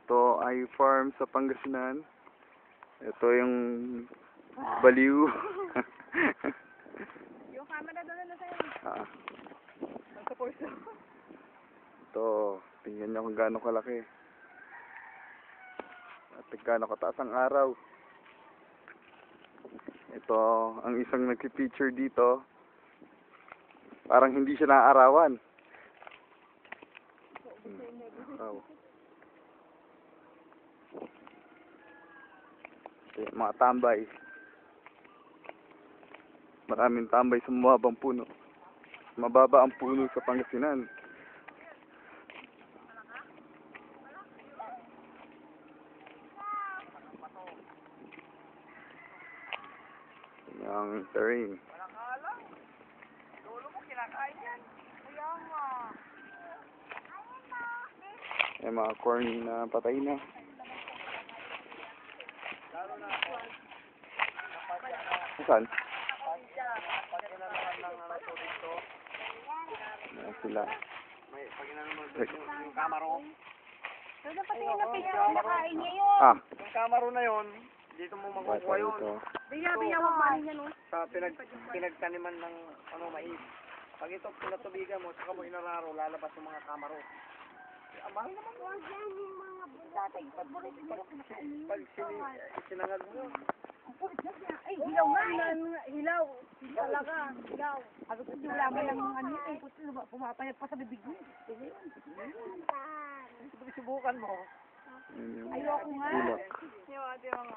Ito ay farm sa Pangasinan. Ito yung baliw. Yung camera doon na sa'yo. Ah, Sa pulso. ito, tingnan nyo kung gaano kalaki. At gaano kataas ang araw. Ito, ang isang nag-feature dito. Parang hindi siya naaarawan. Wow. Ito yung mga tambay. Maraming tambay sa mababang puno. Mababa ang puno sa Pangasinan. Yung terrain. Lolo mo kinakain yan. Kaya nga. Yung mga corn na patay na. Saan? Ayan sila. Yung kamaro. So, dapat yung pinakain niya yun. Ah, Yung kamaro na yon, dito mo makukuha bata yun. ito. Biya, wag manin yan, oh. Sa pinagtaniman ng mais. Pag ito pinatubigan mo, saka mo inararo, lalabas yung mga kamaro. Amang naman mo. Pag sinangag mo, Ay, hilaw nga. Hilaw. Talaga. Hilaw. Sabi ko, wala mo lang ano eh. Pumapayag pa sa bibig mo. subukan mo. Ayun yung Ayoko nga. ulap. Yung